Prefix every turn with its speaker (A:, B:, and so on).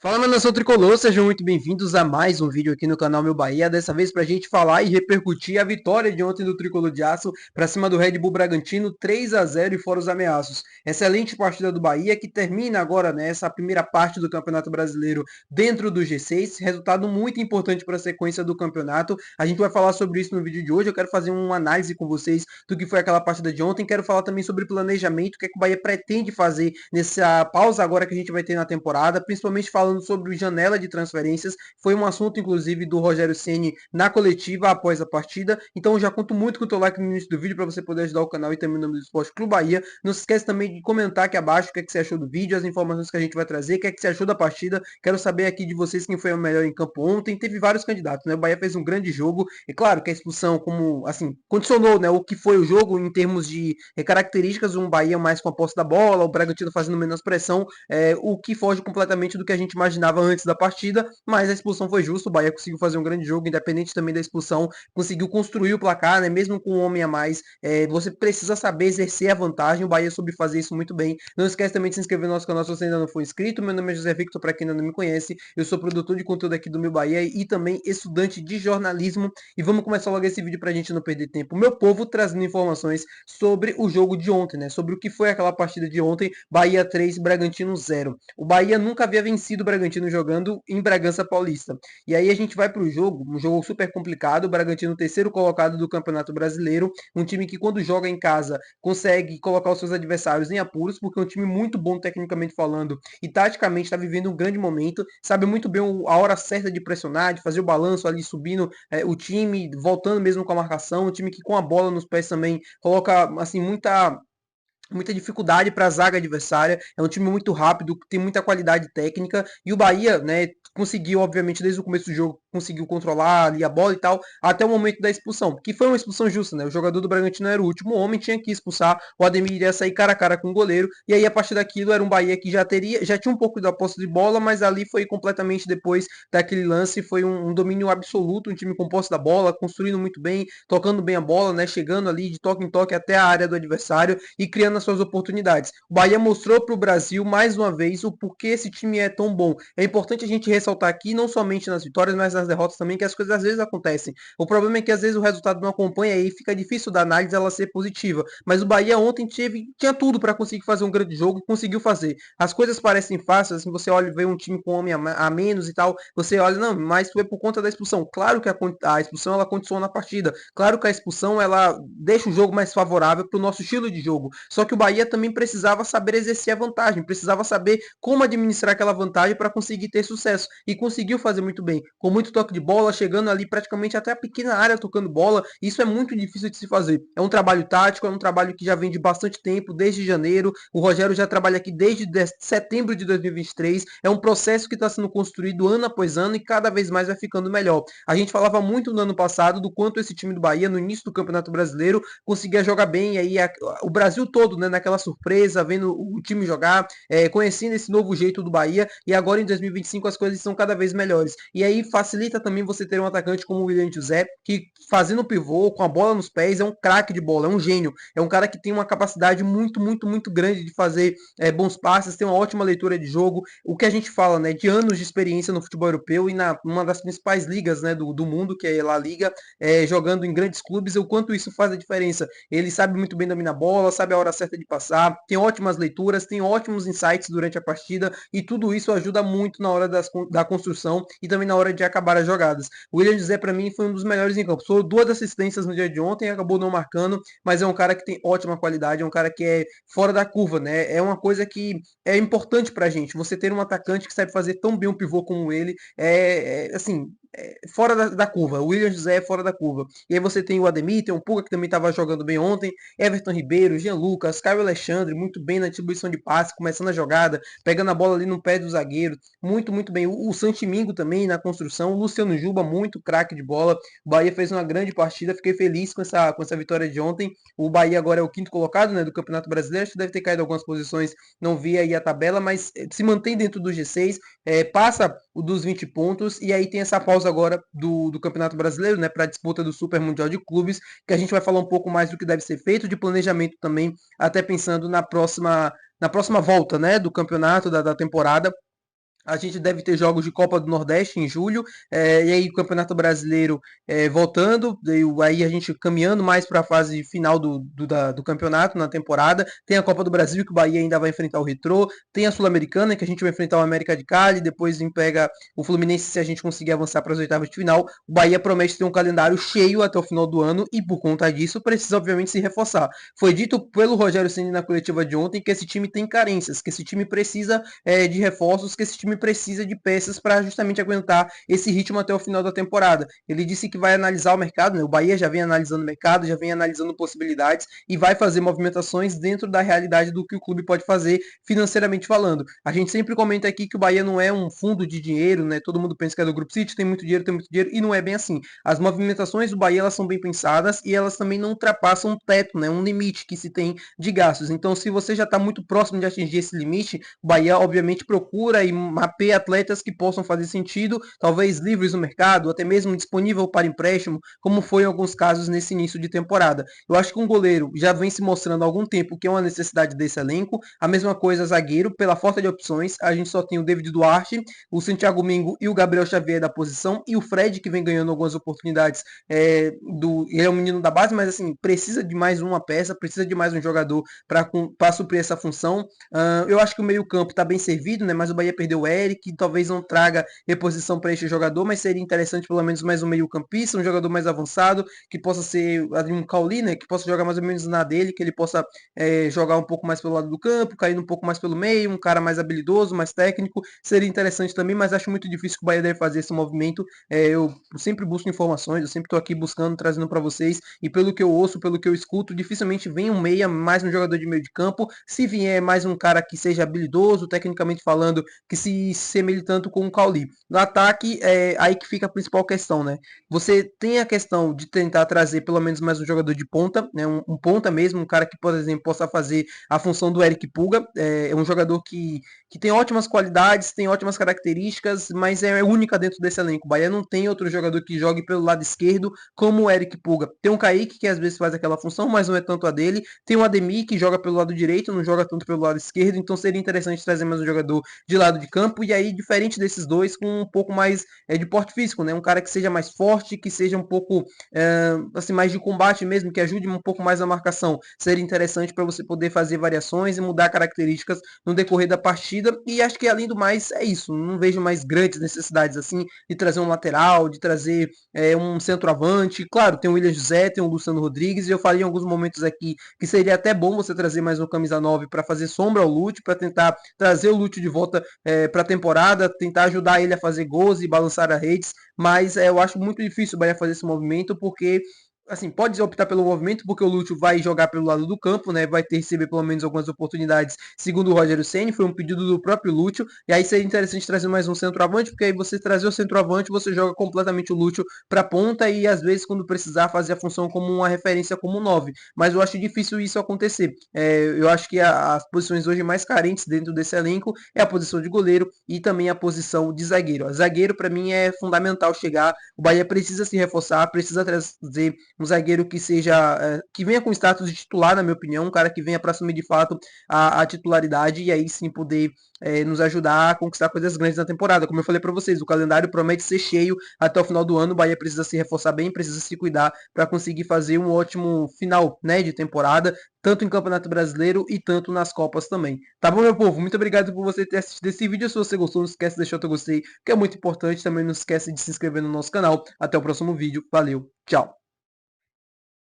A: Fala, meu nação tricolor, sejam muito bem-vindos a mais um vídeo aqui no canal Meu Bahia, dessa vez para a gente falar e repercutir a vitória de ontem do Tricolor de Aço para cima do Red Bull Bragantino, 3-0 e fora os ameaços. Excelente partida do Bahia que termina agora nessa primeira parte do Campeonato Brasileiro dentro do G6, resultado muito importante para a sequência do campeonato. A gente vai falar sobre isso no vídeo de hoje, eu quero fazer uma análise com vocês do que foi aquela partida de ontem, quero falar também sobre planejamento, o que é que o Bahia pretende fazer nessa pausa agora que a gente vai ter na temporada, principalmente falando sobre janela de transferências. Foi um assunto, inclusive, do Rogério Ceni na coletiva após a partida. Então, eu já conto muito com o teu like no início do vídeo para você poder ajudar o canal e também o nome do Esporte Clube Bahia. Não se esquece também de comentar aqui abaixo o que é que você achou do vídeo, as informações que a gente vai trazer, o que é que você achou da partida. Quero saber aqui de vocês quem foi o melhor em campo ontem. Teve vários candidatos, né? O Bahia fez um grande jogo. É claro que a expulsão, como assim, condicionou, né, o que foi o jogo em termos de características, um Bahia mais com a posse da bola, o Bragantino fazendo menos pressão, o que foge completamente do que a gente imaginava antes da partida, mas a expulsão foi justa, o Bahia conseguiu fazer um grande jogo, independente também da expulsão, conseguiu construir o placar, né, mesmo com um homem a mais, você precisa saber exercer a vantagem, o Bahia soube fazer isso muito bem. Não esquece também de se inscrever no nosso canal se você ainda não for inscrito, meu nome é José Victor, para quem ainda não me conhece, eu sou produtor de conteúdo aqui do Meu Bahia e também estudante de jornalismo, e vamos começar logo esse vídeo pra gente não perder tempo. Meu povo trazendo informações sobre o jogo de ontem, né, sobre o que foi aquela partida de ontem, Bahia 3, Bragantino 0. O Bahia nunca havia vencido o Bragantino jogando em Bragança Paulista. E aí a gente vai para o jogo, um jogo super complicado, o Bragantino terceiro colocado do Campeonato Brasileiro, um time que quando joga em casa consegue colocar os seus adversários em apuros, porque é um time muito bom tecnicamente falando e taticamente está vivendo um grande momento, sabe muito bem a hora certa de pressionar, de fazer o balanço ali subindo o time, voltando mesmo com a marcação, um time que com a bola nos pés também coloca assim muita dificuldade para a zaga adversária. É um time muito rápido, tem muita qualidade técnica. E o Bahia, né, conseguiu, obviamente, desde o começo do jogo, conseguiu controlar ali a bola e tal, até o momento da expulsão, que foi uma expulsão justa, né? O jogador do Bragantino era o último homem, tinha que expulsar, o Ademir iria sair cara a cara com o goleiro, e aí a partir daquilo era um Bahia que já tinha um pouco da posse de bola, mas ali foi completamente depois daquele lance, foi um domínio absoluto, um time com posse da bola, construindo muito bem, tocando bem a bola, né? Chegando ali de toque em toque até a área do adversário e criando as suas oportunidades. O Bahia mostrou para o Brasil mais uma vez o porquê esse time é tão bom. É importante a gente ressaltar aqui, não somente nas vitórias, mas nas derrotas também, que as coisas às vezes acontecem. O problema é que às vezes o resultado não acompanha e fica difícil da análise ela ser positiva. Mas o Bahia ontem tinha tudo para conseguir fazer um grande jogo e conseguiu fazer. As coisas parecem fáceis, assim, você olha e vê um time com homem a menos e tal, você olha, não, mas foi por conta da expulsão. Claro que a expulsão ela condiciona a partida. Claro que a expulsão ela deixa o jogo mais favorável para o nosso estilo de jogo. Só que o Bahia também precisava saber exercer a vantagem, precisava saber como administrar aquela vantagem para conseguir ter sucesso. E conseguiu fazer muito bem, com muito toque de bola, chegando ali praticamente até a pequena área tocando bola. Isso é muito difícil de se fazer. É um trabalho tático, é um trabalho que já vem de bastante tempo, desde janeiro. O Rogério já trabalha aqui desde setembro de 2023. É um processo que está sendo construído ano após ano e cada vez mais vai ficando melhor. A gente falava muito no ano passado do quanto esse time do Bahia, no início do Campeonato Brasileiro, conseguia jogar bem, e aí o Brasil todo, né, naquela surpresa, vendo o time jogar, conhecendo esse novo jeito do Bahia, e agora em 2025 as coisas são cada vez melhores. E aí facilita também você ter um atacante como o William José, que fazendo pivô, com a bola nos pés, é um craque de bola, é um gênio, é um cara que tem uma capacidade muito grande de fazer bons passes, tem uma ótima leitura de jogo, o que a gente fala, né, de anos de experiência no futebol europeu e na uma das principais ligas, né, do mundo, que é a La Liga, jogando em grandes clubes, o quanto isso faz a diferença. Ele sabe muito bem dominar a bola, sabe a hora certa de passar, tem ótimas leituras, tem ótimos insights durante a partida e tudo isso ajuda muito na hora da construção e também na hora de acabar as jogadas. O William José, para mim, foi um dos melhores em campo. Sou duas assistências no dia de ontem, acabou não marcando, mas é um cara que tem ótima qualidade, é um cara que é fora da curva, né? É uma coisa que é importante pra gente. Você ter um atacante que sabe fazer tão bem um pivô como ele, assim, fora da curva. O William José é fora da curva. E aí você tem o Ademir, tem o Puga que também estava jogando bem ontem, Everton Ribeiro, Jean Lucas, Caio Alexandre, muito bem na distribuição de passe, começando a jogada, pegando a bola ali no pé do zagueiro, muito bem. O Santimingo também na construção, o Luciano Juba, muito craque de bola. O Bahia fez uma grande partida, fiquei feliz com essa vitória de ontem. O Bahia agora é o quinto colocado, né, do Campeonato Brasileiro, acho que deve ter caído algumas posições, não vi aí a tabela, mas se mantém dentro do G6, passa o dos 20 pontos, e aí tem essa pausa agora do Campeonato Brasileiro, né, para a disputa do Super Mundial de Clubes, que a gente vai falar um pouco mais do que deve ser feito, de planejamento também, até pensando na próxima volta, né, do campeonato, da temporada, A gente deve ter jogos de Copa do Nordeste em julho, e aí o Campeonato Brasileiro voltando, aí a gente caminhando mais para a fase final do campeonato na temporada. Tem a Copa do Brasil, que o Bahia ainda vai enfrentar o Retrô. Tem a Sul-Americana, que a gente vai enfrentar o América de Cali. Depois pega o Fluminense se a gente conseguir avançar para as oitavas de final. O Bahia promete ter um calendário cheio até o final do ano e, por conta disso, precisa, obviamente, se reforçar. Foi dito pelo Rogério Ceni na coletiva de ontem que esse time tem carências, que esse time precisa de reforços, que esse time precisa de peças para justamente aguentar esse ritmo até o final da temporada. Ele disse que vai analisar o mercado, né? O Bahia já vem analisando o mercado, já vem analisando possibilidades e vai fazer movimentações dentro da realidade do que o clube pode fazer financeiramente falando. A gente sempre comenta aqui que o Bahia não é um fundo de dinheiro, né? Todo mundo pensa que é do Grupo City, tem muito dinheiro, e não é bem assim. As movimentações do Bahia, elas são bem pensadas e elas também não ultrapassam um teto, né? Um limite que se tem de gastos. Então, se você já está muito próximo de atingir esse limite, o Bahia, obviamente, procura e mapeia atletas que possam fazer sentido, talvez livres no mercado, até mesmo disponível para empréstimo, como foi em alguns casos nesse início de temporada. Eu acho que um goleiro já vem se mostrando há algum tempo que é uma necessidade desse elenco. A mesma coisa zagueiro, pela falta de opções, a gente só tem o David Duarte, o Santiago Mingo e o Gabriel Xavier da posição, e o Fred, que vem ganhando algumas oportunidades. Ele é um menino da base, mas assim, precisa de mais uma peça, precisa de mais um jogador para suprir essa função. Eu acho que o meio-campo está bem servido, né? Mas o Bahia perdeu o Eric, talvez não traga reposição para este jogador, mas seria interessante pelo menos mais um meio-campista, um jogador mais avançado, que possa ser um Cauli, né? Que possa jogar mais ou menos na dele, que ele possa jogar um pouco mais pelo lado do campo, caindo um pouco mais pelo meio, um cara mais habilidoso, mais técnico. Seria interessante também, mas acho muito difícil que o Bahia deve fazer esse movimento. Eu sempre busco informações, eu sempre estou aqui buscando, trazendo para vocês, e pelo que eu ouço, pelo que eu escuto, dificilmente vem um meia, mais um jogador de meio de campo. Se vier mais um cara que seja habilidoso, tecnicamente falando, que se semelhe tanto com o Cauli. No ataque, aí que fica a principal questão, né? Você tem a questão de tentar trazer pelo menos mais um jogador de ponta, né? Um ponta mesmo, um cara que, por exemplo, possa fazer a função do Eric Puga. É um jogador que tem ótimas qualidades, tem ótimas características, mas é única dentro desse elenco. O Bahia não tem outro jogador que jogue pelo lado esquerdo como o Eric Puga. Tem um Kaique que às vezes faz aquela função, mas não é tanto a dele. Tem o Ademir que joga pelo lado direito, não joga tanto pelo lado esquerdo, então seria interessante trazer mais um jogador de lado de campo, e aí diferente desses dois, com um pouco mais de porte físico, né? Um cara que seja mais forte, que seja um pouco assim, mais de combate mesmo, que ajude um pouco mais a marcação. Seria interessante para você poder fazer variações e mudar características no decorrer da partida, e acho que além do mais é isso. Não vejo mais grandes necessidades assim de trazer um lateral, de trazer um centroavante. Claro, tem o William José, tem o Luciano Rodrigues, e eu falei em alguns momentos aqui que seria até bom você trazer mais um camisa 9 para fazer sombra ao Lúcio, para tentar trazer o Lúcio de volta para a temporada, tentar ajudar ele a fazer gols e balançar as redes, mas eu acho muito difícil o Bahia fazer esse movimento, porque assim, pode optar pelo movimento, porque o Lúcio vai jogar pelo lado do campo, né? Vai ter receber pelo menos algumas oportunidades, segundo o Rogério Ceni, foi um pedido do próprio Lúcio, e aí seria interessante trazer mais um centroavante, porque aí você trazer o centroavante, você joga completamente o Lúcio para ponta e às vezes quando precisar fazer a função como uma referência como 9. Mas eu acho difícil isso acontecer. Eu acho que as posições hoje mais carentes dentro desse elenco é a posição de goleiro e também a posição de zagueiro. O zagueiro para mim é fundamental chegar. O Bahia precisa se reforçar, precisa trazer um zagueiro que seja que venha com status de titular, na minha opinião, um cara que venha para assumir de fato a titularidade e aí sim poder nos ajudar a conquistar coisas grandes na temporada. Como eu falei para vocês, o calendário promete ser cheio até o final do ano. O Bahia precisa se reforçar bem, precisa se cuidar para conseguir fazer um ótimo final, né, de temporada, tanto em Campeonato Brasileiro e tanto nas Copas também. Tá bom, meu povo? Muito obrigado por você ter assistido esse vídeo. Se você gostou, não esquece de deixar o teu gostei, que é muito importante. Também não esquece de se inscrever no nosso canal. Até o próximo vídeo. Valeu, tchau!